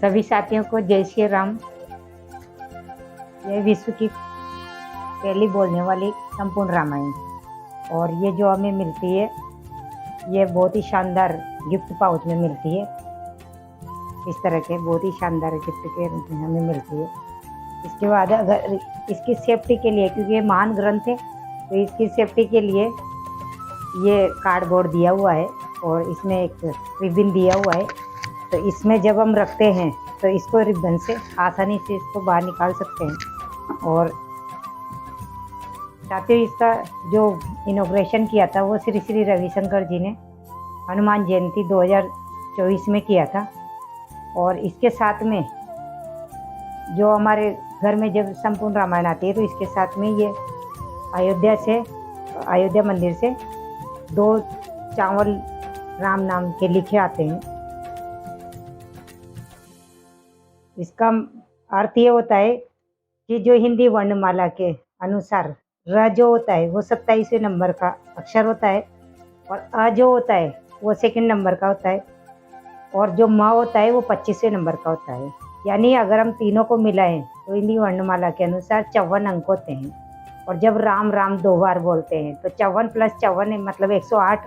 सभी साथियों को जय श्री राम। यह विश्व की पहली बोलने वाली संपूर्ण रामायण, और ये जो हमें मिलती है ये बहुत ही शानदार गिफ्ट पाउच में मिलती है। इस तरह के बहुत ही शानदार गिफ्ट के रूप में हमें मिलती है। इसके बाद अगर इसकी सेफ्टी के लिए, क्योंकि ये महान ग्रंथ है, तो इसकी सेफ्टी के लिए ये कार्डबोर्ड दिया हुआ है और इसमें एक रिबन दिया हुआ है। तो इसमें जब हम रखते हैं तो इसको रिबन से आसानी से इसको बाहर निकाल सकते हैं। और साथ ही इसका जो इनॉग्रेशन किया था वो श्री श्री रविशंकर जी ने हनुमान जयंती 2024 में किया था। और इसके साथ में जो हमारे घर में जब संपूर्ण रामायण आती है तो इसके साथ में ये अयोध्या मंदिर से 2 चावल राम नाम के लिखे आते हैं। इसका अर्थ ये होता है कि जो हिंदी वर्णमाला के अनुसार र जो होता है वो 27वें नंबर का अक्षर होता है, और अ जो होता है वो 2nd नंबर का होता है, और जो म होता है वो 25वें नंबर का होता है। यानी अगर हम तीनों को मिलाएं तो हिंदी वर्णमाला के अनुसार 54 अंक होते हैं। और जब राम राम 2 बार बोलते हैं तो 54 + 54 मतलब 108।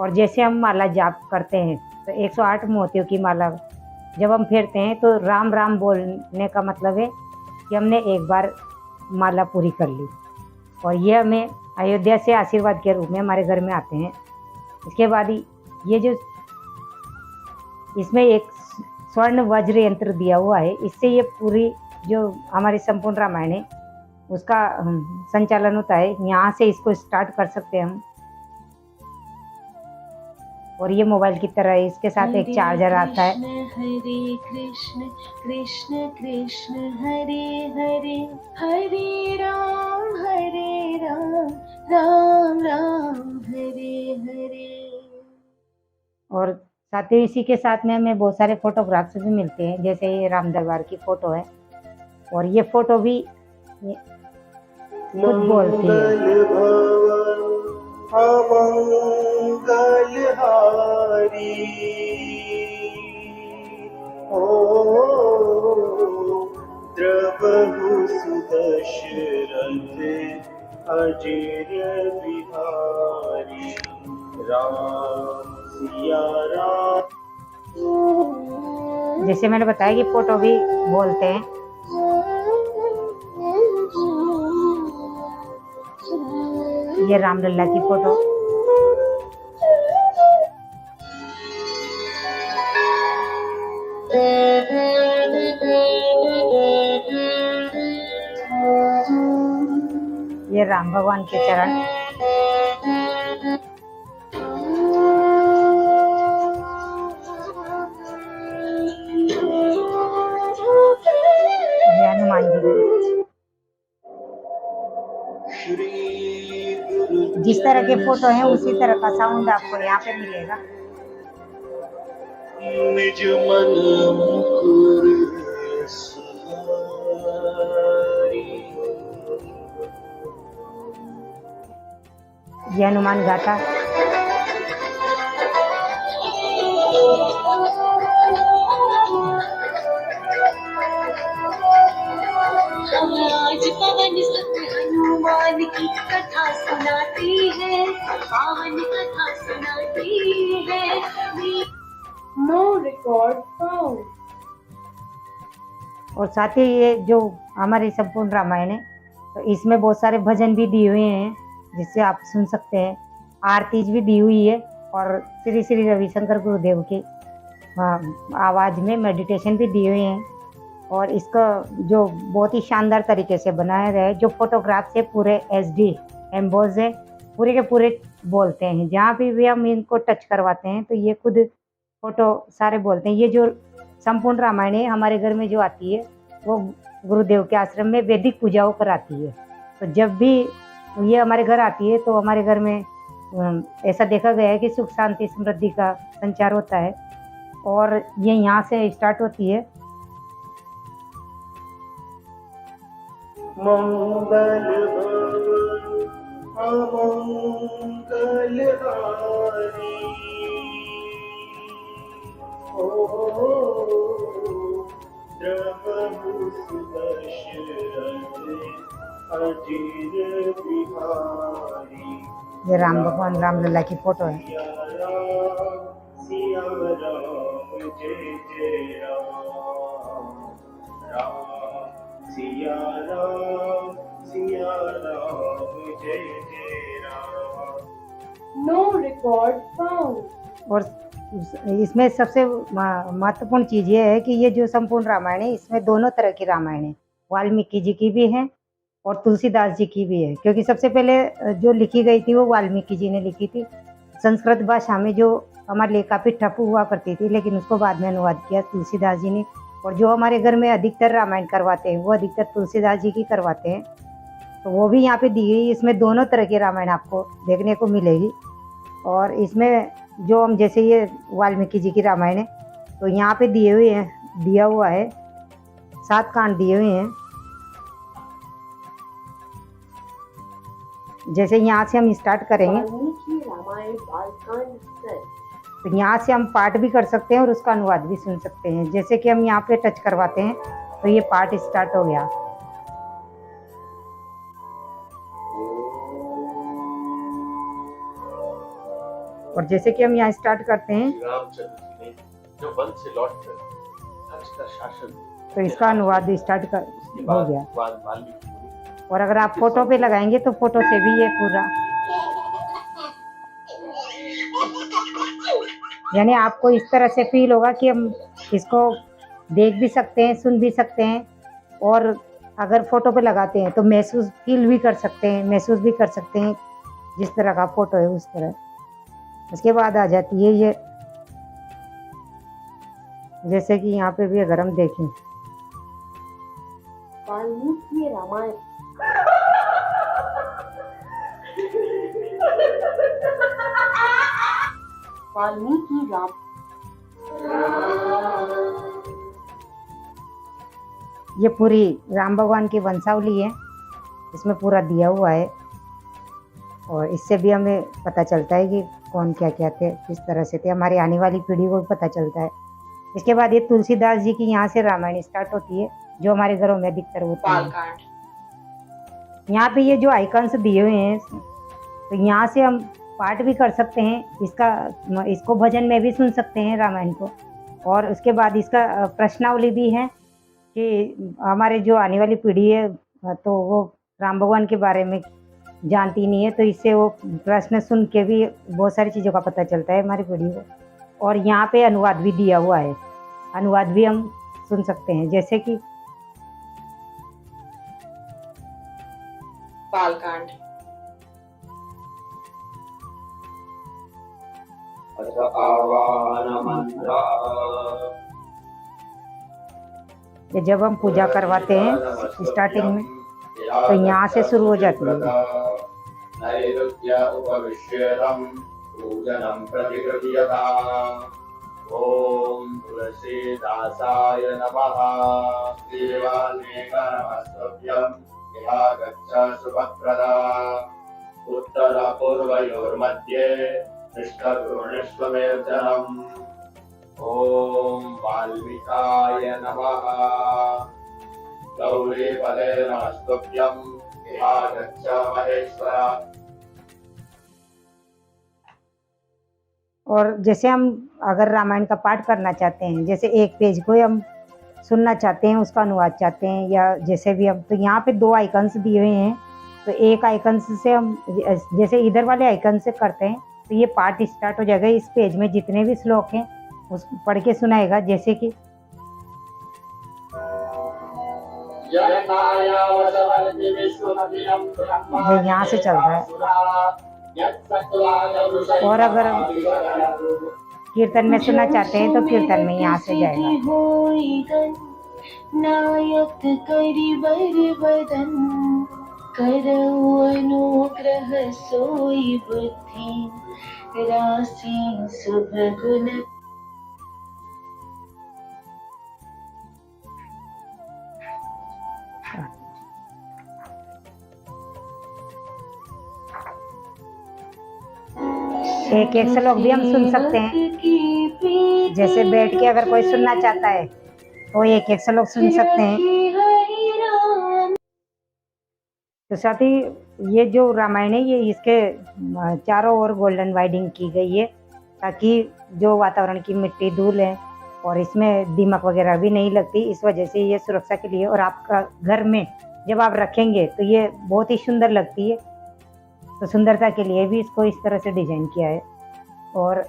और जैसे हम माला जाप करते हैं तो 108 मोतियों की माला जब हम फेरते हैं तो राम राम बोलने का मतलब है कि हमने एक बार माला पूरी कर ली। और ये हमें अयोध्या से आशीर्वाद के रूप में हमारे घर में आते हैं। इसके बाद ये जो इसमें एक स्वर्ण वज्र यंत्र दिया हुआ है, इससे ये पूरी जो हमारी संपूर्ण रामायण है उसका संचालन होता है। यहाँ से इसको स्टार्ट कर सकते हैं हम। और ये मोबाइल की तरह है, इसके साथ एक चार्जर आता है। हरे कृष्ण कृष्ण कृष्ण हरे हरे, हरे राम राम राम हरे हरे। और साथ ही इसी के साथ में हमें बहुत सारे फोटोग्राफ्स भी मिलते हैं, जैसे ये राम दरबार की फोटो है, और ये फोटो भी खुद बोलती है। अमंगलहारी ओ द्रवहु सुदशरथ अजर बिहारी, राम सिया राम। जैसे मैंने बताया कि फोटो भी बोलते हैं। ये रामलला की फोटो। ये राम भगवान के चरण। ये हनुमान जी। जिस तरह के फोटो हैं उसी तरह का साउंड आपको यहाँ पे मिलेगा। निज मन मुकुर ये हनुमान गाथा। आज पवन सुत हनुमान की कथा सुनाती है, पावन कथा सुनाती है। No record found. और साथ ही ये जो हमारी संपूर्ण रामायण है तो इसमें बहुत सारे भजन भी दिए हुए हैं जिससे आप सुन सकते हैं। आरतीज भी दी हुई है, और श्री श्री रविशंकर गुरुदेव की आवाज़ में मेडिटेशन भी दिए हुए हैं। और इसका जो बहुत ही शानदार तरीके से बनाया गया है, जो फोटोग्राफ से पूरे HD एम्बोज है, पूरे के पूरे बोलते हैं। जहाँ भी हम इनको टच करवाते हैं तो ये खुद फोटो सारे बोलते हैं। ये जो संपूर्ण रामायण है हमारे घर में जो आती है वो गुरुदेव के आश्रम में वैदिक पूजाओं पर आती है। तो जब भी ये हमारे घर आती है तो हमारे घर में ऐसा देखा गया है कि सुख शांति समृद्धि का संचार होता है। और ये यहाँ से स्टार्ट होती है। मंगल अमंगलहारी अजीर बिहारी ये राम भगवान रामलला की फोटो है। सिया राम जय जय राम सिया राम जय जय राम। No record found. और इसमें सबसे महत्वपूर्ण चीज ये है कि ये जो संपूर्ण रामायण है, इसमें दोनों तरह की रामायण है, वाल्मीकि जी की भी है और तुलसीदास जी की भी है। क्योंकि सबसे पहले जो लिखी गई थी वो वाल्मीकि जी ने लिखी थी। संस्कृत भाषा में जो हमारे लिए काफ़ी टफ हुआ करती थी, लेकिन उसको बाद में अनुवाद किया तुलसीदास जी ने। और जो हमारे घर में अधिकतर रामायण करवाते हैं वो अधिकतर तुलसीदास जी की करवाते हैं, तो वो भी यहाँ पे दी गई। इसमें दोनों तरह की रामायण आपको देखने को मिलेगी। और इसमें जो हम जैसे ये वाल्मीकि जी की रामायण है, तो यहाँ पे दिया हुआ है 7 कांड दिए हुए हैं। जैसे यहाँ से हम स्टार्ट करेंगे तो यहाँ से हम पाठ भी कर सकते हैं और उसका अनुवाद भी सुन सकते हैं। जैसे कि हम यहाँ पे टच करवाते हैं तो ये पाठ स्टार्ट हो गया। और जैसे कि हम यहाँ स्टार्ट करते हैं रामचंद्र जी ने जो वन से लौटकर सच का शासन, तो इसका अनुवाद स्टार्ट हो गया। वाल्मीकि। और अगर आप फोटो पे लगाएंगे तो फोटो से भी ये पूरा, यानी आपको इस तरह से फील होगा कि हम इसको देख भी सकते हैं, सुन भी सकते हैं, और अगर फोटो पे लगाते हैं तो फील भी कर सकते हैं, महसूस भी कर सकते हैं जिस तरह का फोटो है उस तरह। उसके बाद आ जाती है ये, जैसे कि यहाँ पे भी अगर हम देखें वाल्मीकि रामायण। वाल्मीकि राम। ये पूरी राम भगवान की वंशावली है, इसमें पूरा दिया हुआ है। और इससे भी हमें पता चलता है कि कौन क्या क्या थे, किस तरह से थे, हमारी आने वाली पीढ़ी को भी पता चलता है। इसके बाद ये तुलसीदास जी की यहाँ से रामायण स्टार्ट होती है, जो हमारे घरों में अधिकतर होती है। यहाँ पे ये जो आइकन्स दिए हुए हैं, तो यहाँ से हम पाठ भी कर सकते हैं, इसको भजन में भी सुन सकते हैं रामायण को। और उसके बाद इसका प्रश्नावली भी है कि हमारे जो आने वाली पीढ़ी है तो वो राम भगवान के बारे में जानती नहीं है, तो इससे वो प्रश्न सुन के भी बहुत सारी चीज़ों का पता चलता है हमारी पीढ़ी को। और यहाँ पे अनुवाद भी दिया हुआ है, अनुवाद भी हम सुन सकते हैं। जैसे कि बालकांड। ये जब हम पूजा करवाते हैं स्टार्टिंग में, तो यहाँ से शुरू हो जाती है। ओम तुलसीदासाय नमः। देवानेकनमस्तभ्यं यहा गच्छ सुभद्रदा। उत्तरपूर्वयोर्मध्ये पृष्ठभ्रूणिष्वमेर्जनम्। ओम वाल्मीकाय नमः। गौरीपदे नमस्तुभ्यं यहा गच्छ महेश्वरा। और जैसे हम अगर रामायण का पाठ करना चाहते हैं, जैसे एक पेज को हम सुनना चाहते हैं, उसका अनुवाद चाहते हैं, या जैसे भी हम, तो यहाँ पे 2 आइकन्स दिए हुए हैं। तो एक आइकन से हम जैसे इधर वाले आइकन से करते हैं तो ये पाठ स्टार्ट हो जाएगा। इस पेज में जितने भी श्लोक हैं उस पढ़ के सुनाएगा। जैसे कि यहाँ से चल रहा है। और अगर हम कीर्तन में सुनना चाहते हैं तो कीर्तन में यहाँ से जाएगा। नायक करिबर बदन करऊ अनुग्रह सोई बुद्धि राशि शुभ गुण। एक श्लोक भी हम सुन सकते हैं। जैसे बैठ के अगर कोई सुनना चाहता है तो एक एक श्लोक सुन सकते हैं। तो साथ ही ये जो रामायण है, ये इसके चारों ओर गोल्डन वाइडिंग की गई है, ताकि जो वातावरण की मिट्टी धूल है और इसमें दीमक वगैरह भी नहीं लगती, इस वजह से ये सुरक्षा के लिए। और आपका घर में जब आप रखेंगे तो ये बहुत ही सुंदर लगती है, तो सुंदरता के लिए भी इसको इस तरह से डिजाइन किया है। और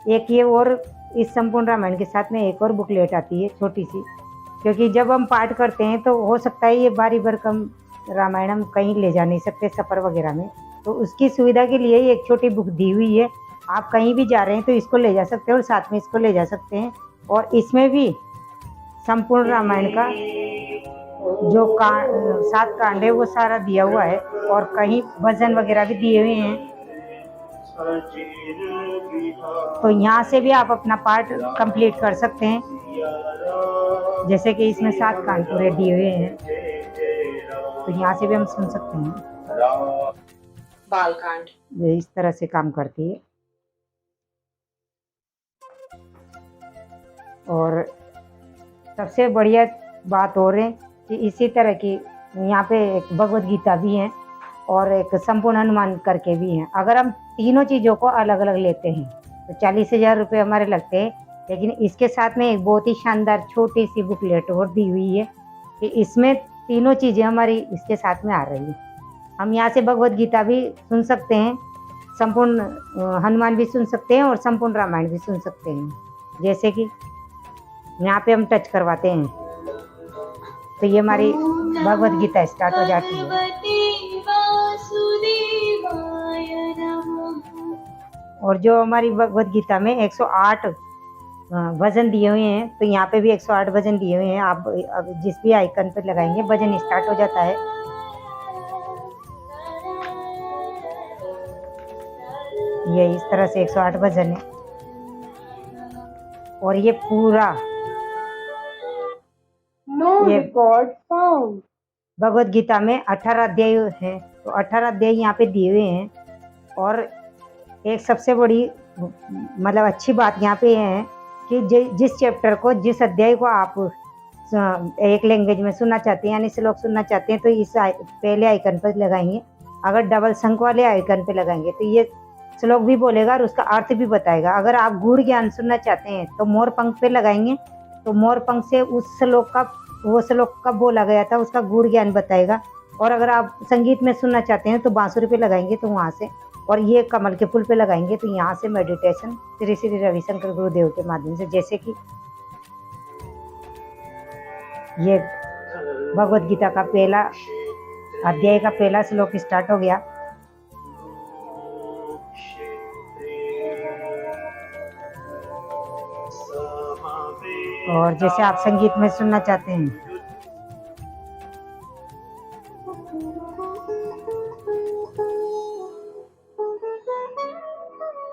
एक ये और इस संपूर्ण रामायण के साथ में एक और बुकलेट आती है छोटी सी, क्योंकि जब हम पाठ करते हैं तो हो सकता है ये बारी भरकम रामायण हम कहीं ले जा नहीं सकते सफ़र वगैरह में, तो उसकी सुविधा के लिए एक छोटी बुक दी हुई है। आप कहीं भी जा रहे हैं तो इसको ले जा सकते हैं और साथ में इसको ले जा सकते हैं। और इसमें भी संपूर्ण रामायण का जो 7 कांड है वो सारा दिया हुआ है, और कहीं भजन वगैरह भी दिए हुए हैं। तो यहाँ से भी आप अपना पाठ कंप्लीट कर सकते हैं, जैसे कि इसमें 7 कांड पूरे दिए हुए हैं, तो यहाँ से भी हम सुन सकते हैं। बालकांड ये इस तरह से काम करती है। और सबसे बढ़िया बात और है कि इसी तरह की यहाँ पे एक भगवत गीता भी है और एक संपूर्ण हनुमान करके भी है। अगर हम तीनों चीज़ों को अलग अलग लेते हैं तो 40,000 रुपये हमारे लगते हैं, लेकिन इसके साथ में एक बहुत ही शानदार छोटी सी बुकलेट और दी हुई है कि इसमें तीनों चीज़ें हमारी इसके साथ में आ रही है। हम यहाँ से भगवत गीता भी सुन सकते हैं, संपूर्ण हनुमान भी सुन सकते हैं और संपूर्ण रामायण भी सुन सकते हैं। जैसे कि यहाँ पे हम टच करवाते हैं तो ये हमारी भगवत गीता स्टार्ट हो जाती है। और जो हमारी भगवत गीता में 108 भजन दिए हुए हैं, तो यहाँ पे भी 108 भजन दिए हुए हैं। आप अब जिस भी आइकन पे लगाएंगे भजन स्टार्ट हो जाता है। ये इस तरह से 108 भजन है। और ये पूरा ये रिकॉर्ड फाउंड भगवत गीता में 18 अध्याय हैं, तो 18 अध्याय यहाँ पे दिए हुए हैं। और एक सबसे बड़ी मतलब अच्छी बात यहाँ पे है कि जिस चैप्टर को, जिस अध्याय को आप एक लैंग्वेज में सुनना चाहते हैं, यानी श्लोक सुनना चाहते हैं, तो इस पहले आइकन पर लगाएंगे। अगर डबल शंख वाले आइकन पे लगाएंगे तो ये श्लोक भी बोलेगा और उसका अर्थ भी बताएगा। अगर आप गूढ़ ज्ञान सुनना चाहते हैं तो मोर पंख पे लगाएंगे, तो मोर पंख से उस श्लोक का, वो श्लोक कब बोला गया था उसका गूढ़ ज्ञान बताएगा। और अगर आप संगीत में सुनना चाहते हैं तो बांसुरी पे लगाएंगे तो वहाँ से, और ये कमल के फूल पे लगाएंगे तो यहाँ से मेडिटेशन श्री श्री रविशंकर गुरुदेव के माध्यम से। जैसे कि ये भगवत गीता का पहला अध्याय का पहला श्लोक स्टार्ट हो गया। और जैसे आप संगीत में सुनना चाहते हैं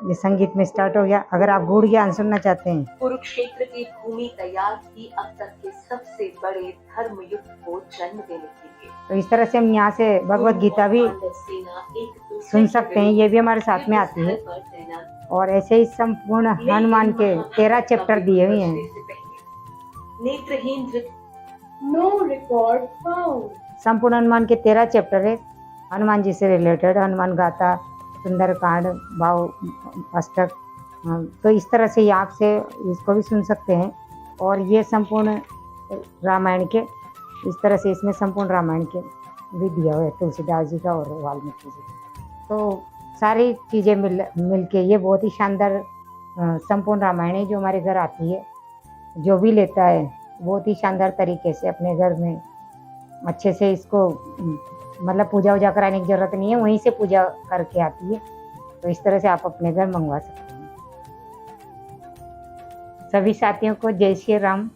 ये संगीत में स्टार्ट हो गया। अगर आप गूढ़ ज्ञान सुनना चाहते हैं, कुरुक्षेत्र की भूमि तैयार थी अब तक के सबसे बड़े धर्म युद्ध को जन्म देने के लिए। तो इस तरह से हम यहाँ से भगवत गीता भी सुन सकते हैं, ये भी हमारे साथ में आती है। और ऐसे ही संपूर्ण हनुमान के 13 चैप्टर दिए हुए हैं। नेत्रहीन नो रिकॉर्ड फाउंड संपूर्ण हनुमान के 13 चैप्टर है, हनुमान जी से रिलेटेड, हनुमान गाथा, सुंदरकांड, भाव अष्टक। तो इस तरह से आप से इसको भी सुन सकते हैं। और ये संपूर्ण रामायण के इस तरह से इसमें संपूर्ण रामायण के भी दिया हुआ है, तुलसीदास जी का और वाल्मीकि जी का। तो सारी चीज़ें मिल के ये बहुत ही शानदार संपूर्ण रामायण है जो हमारे घर आती है। जो भी लेता है बहुत ही शानदार तरीके से अपने घर में अच्छे से इसको मतलब पूजा वूजा कराने की ज़रूरत नहीं है, वहीं से पूजा करके आती है। तो इस तरह से आप अपने घर मंगवा सकते हैं। सभी साथियों को जय श्री राम।